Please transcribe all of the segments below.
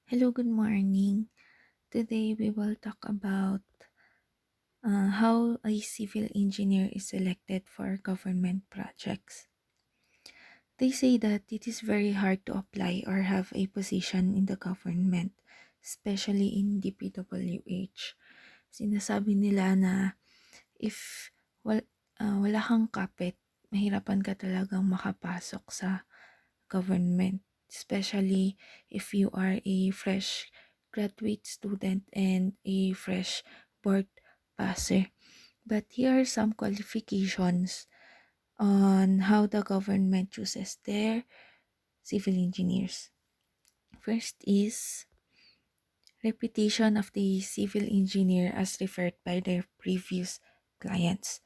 Hello, good morning. Today we will talk about how a civil engineer is selected for government projects. They say that it is very hard to apply or have a position in the government, especially in DPWH. Sinasabi nila na if wala kang kapit, mahirapan ka talagang makapasok sa government, especially if you are a fresh graduate student and a fresh board passer. But here are some qualifications on how the government chooses their civil engineers. First is reputation of the civil engineer as referred by their previous clients.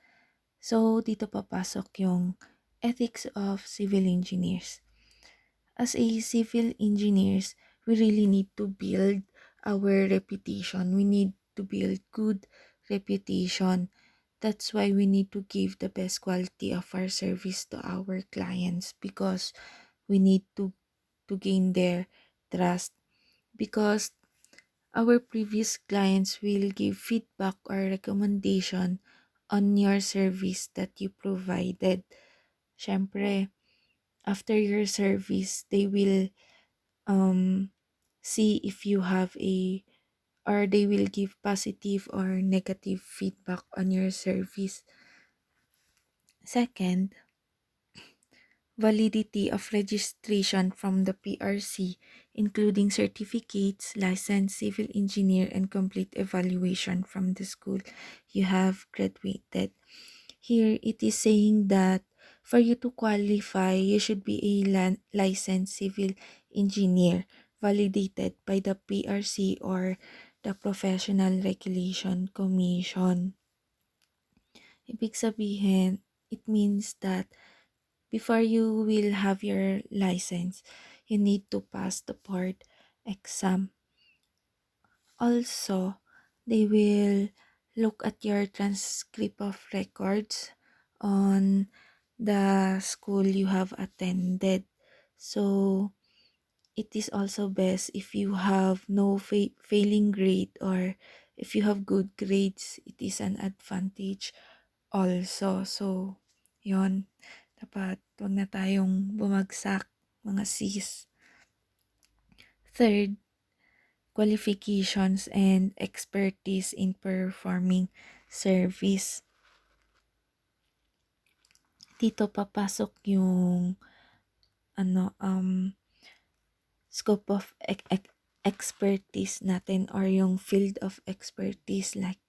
So, dito papasok yung ethics of civil engineers. As a civil engineers, we really need to build our reputation. We need to build good reputation. That's why we need to give the best quality of our service to our clients because we need to gain their trust because our previous clients will give feedback or recommendation on your service that you provided. Syempre, after your service, they will see if you have a or they will give positive or negative feedback on your service. Second, validity of registration from the PRC, including certificates, licensed civil engineer, and complete evaluation from the school you have graduated. Here it is saying that for you to qualify, you should be a licensed civil engineer validated by the PRC or the Professional Regulation Commission. Ibig sabihin, it means that before you will have your license, you need to pass the board exam. Also, they will look at your transcript of records on the school you have attended. So, it is also best if you have no failing grade or if you have good grades, it is an advantage also. So, yon dapat huwag na tayong bumagsak, mga sis. Third, qualifications and expertise in performing service. Dito papasok yung scope of expertise natin or yung field of expertise, like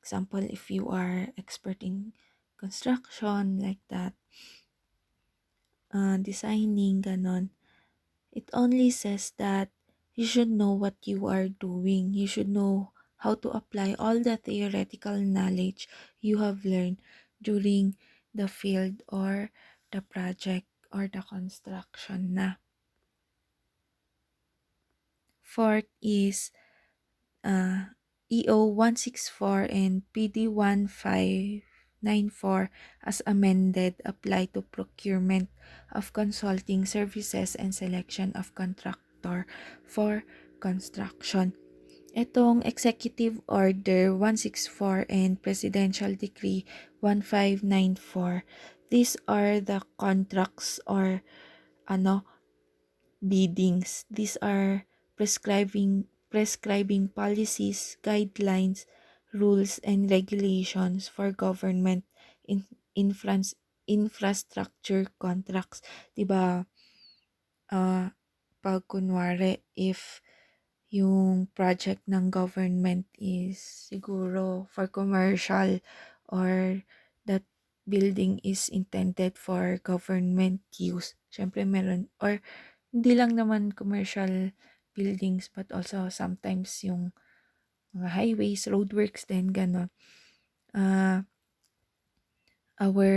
example if you are expert in construction like that, designing ganon. It only says that you should know what you are doing. You should know how to apply all the theoretical knowledge you have learned during the field or the project or the construction na. Fourth is EO 164 and PD 1594 as amended apply to procurement of consulting services and selection of contractor for construction. Itong Executive Order 164 and Presidential Decree 1594, these are the contracts or biddings. These are prescribing policies, guidelines, rules, and regulations for government in infrastructure contracts. Diba, pag kunwari, if yung project ng government is siguro for commercial or that building is intended for government use. Syempre meron, or hindi lang naman commercial buildings but also sometimes yung mga highways, roadworks din, gano'n. Our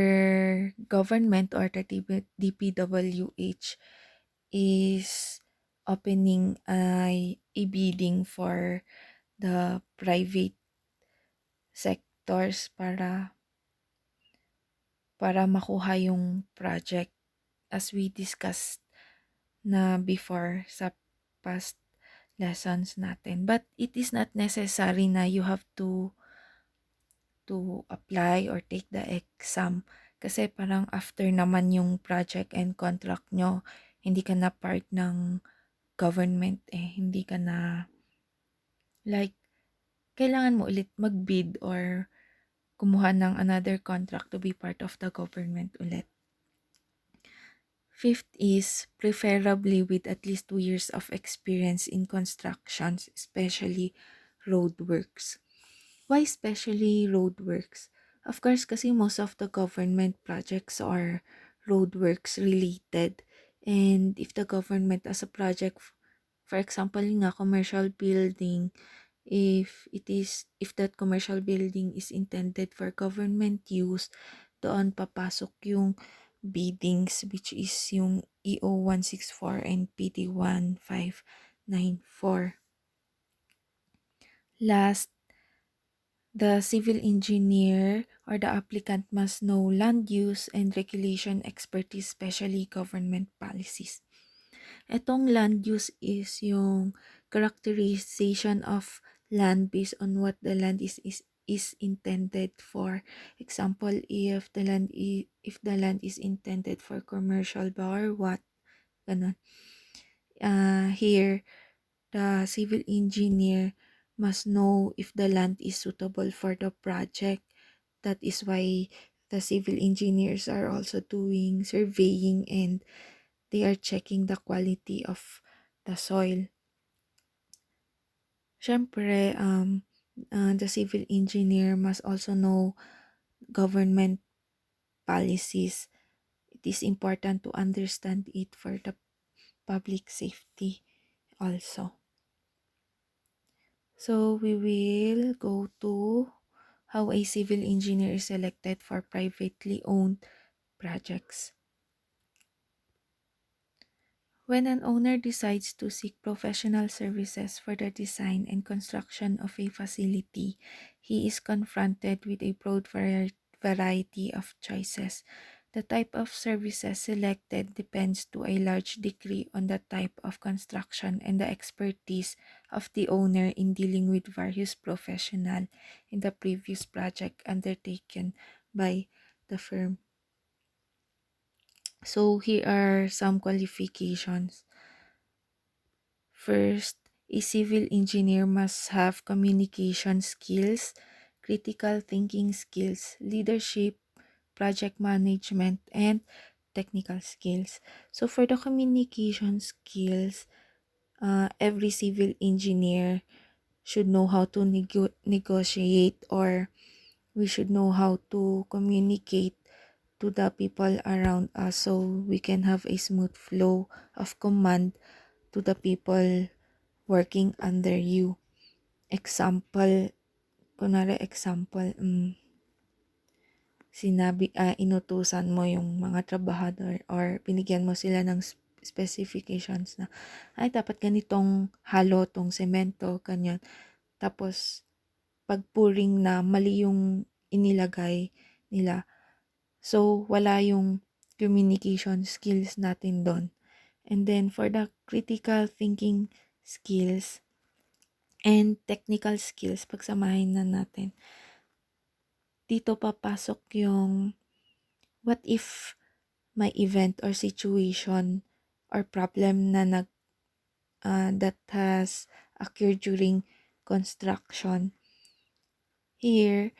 government or the DPWH is opening a bidding for the private sectors para makuha yung project as we discussed na before sa past lessons natin. But it is not necessary na you have to apply or take the exam. Kasi parang after naman yung project and contract nyo, hindi ka na part ng government hindi ka na like kailangan mo ulit mag-bid or kumuha ng another contract to be part of the government ulit. Fifth is preferably with at least 2 years of experience in constructions, especially roadworks. Why especially roadworks? Of course, kasi most of the government projects are roadworks related. And if the government as a project, for example, nga commercial building, if that commercial building is intended for government use, doon papasok yung biddings which is yung EO 164 and PD 1594. Last, the civil engineer or the applicant must know land use and regulation expertise, especially government policies. Etong land use is yung characterization of land based on what the land is intended for. Example, if the land is intended for commercial ba or what, ganun. Here, the civil engineer must know if the land is suitable for the project. That is why the civil engineers are also doing surveying and they are checking the quality of the soil. Syempre, the civil engineer must also know government policies. It is important to understand it for the public safety also. So we will go to how a civil engineer is selected for privately owned projects. When an owner decides to seek professional services for the design and construction of a facility, he is confronted with a broad variety of choices. The type of services selected depends to a large degree on the type of construction and the expertise of the owner in dealing with various professionals in the previous project undertaken by the firm. So here are some qualifications. First, a civil engineer must have communication skills, critical thinking skills, leadership, project management, and technical skills. So for the communication skills, every civil engineer should know how to negotiate, or we should know how to communicate to the people around us so we can have a smooth flow of command to the people working under you. Example, kunwari example, inutusan mo yung mga trabahador or binigyan mo sila ng specifications na, ay, dapat ganitong halo tong semento, ganyan. Tapos, pag pouring na, mali yung inilagay nila. So, wala yung communication skills natin doon. And then, for the critical thinking skills and technical skills, pagsamahin na natin. Dito papasok yung what if may event or situation or problem na that has occurred during construction. Here,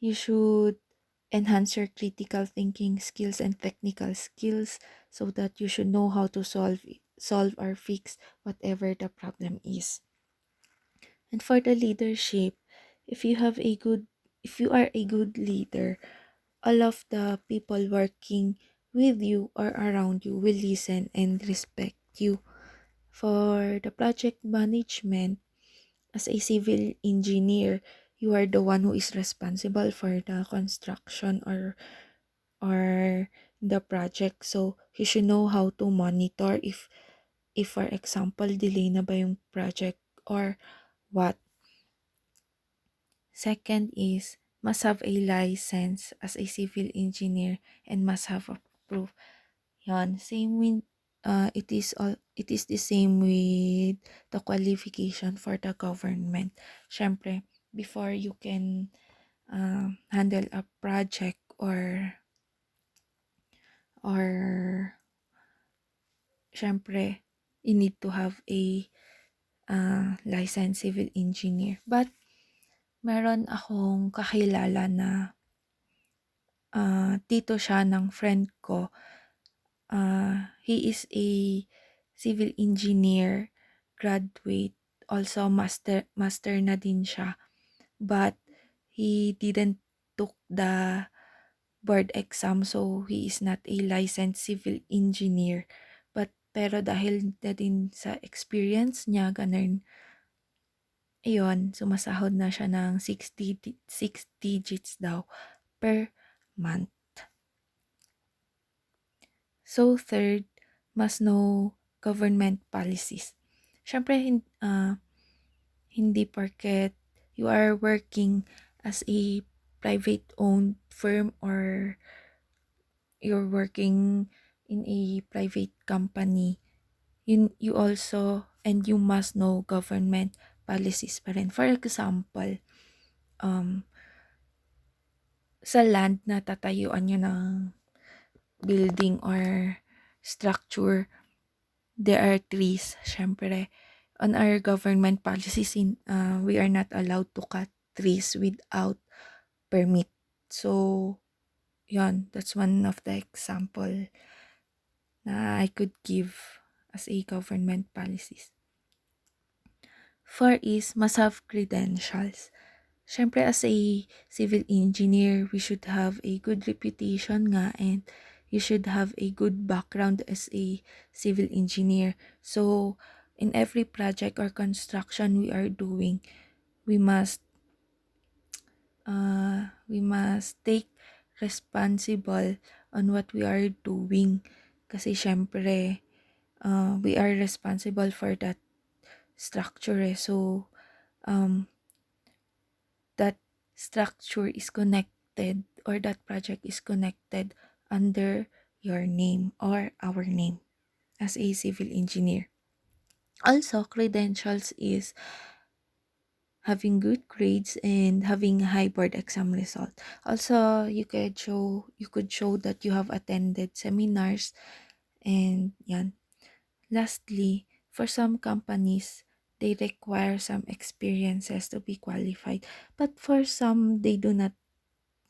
you should enhance your critical thinking skills and technical skills so that you should know how to solve or fix whatever the problem is. And for the leadership, if you are a good leader, all of the people working with you or around you will listen and respect you. For the project management, as a civil engineer, you are the one who is responsible for the construction or the project. So, you should know how to monitor if for example, delay na ba yung project or what. Second is, must have a license as a civil engineer and must have a proof. Yan, it is the same with the qualification for the government. Syempre, before you can handle a project or syempre you need to have a licensed civil engineer. But meron akong kakilala na tito siya ng friend ko. He is a civil engineer graduate, also master na din siya, but he didn't took the board exam, so he is not a licensed civil engineer. But pero dahil na din sa experience niya, ganun, ayun, sumasahod na siya ng 6 digits daw per month. So third, must know government policies. Syempre, hindi porket you are working as a private-owned firm or you're working in a private company, you also and you must know government policies pa rin. For example, sa land na tatayuan nyo ng building or structure, there are trees. Syempre, on our government policies, we are not allowed to cut trees without permit. So, yon, that's one of the example na I could give as a government policies. Four is must have credentials. Syempre, as a civil engineer, we should have a good reputation nga, and you should have a good background as a civil engineer. So, in every project or construction we are doing, we must take responsible on what we are doing. Kasi syempre, we are responsible for that structure. So, that structure is connected or that project is connected under your name or our name as a civil engineer. Also, credentials is having good grades and having high board exam result. Also, you could show that you have attended seminars, and yan. Lastly, for some companies, they require some experiences to be qualified. But for some, they do not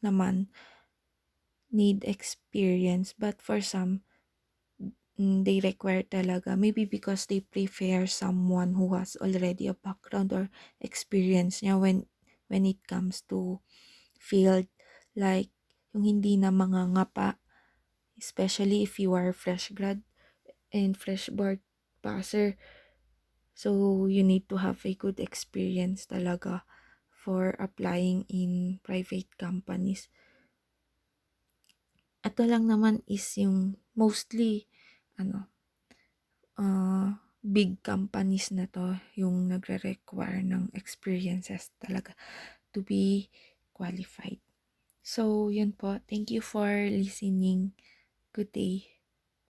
naman need experience. But for some, they require talaga. Maybe because they prefer someone who has already a background or experience niya when it comes to field. Like, yung hindi na mga ngapa. Especially if you are fresh grad and fresh board passer. So, you need to have a good experience talaga for applying in private companies. Ito lang naman is yung mostly, big companies na to, yung nagre-require ng experiences talaga to be qualified. So, yun po. Thank you for listening. Good day.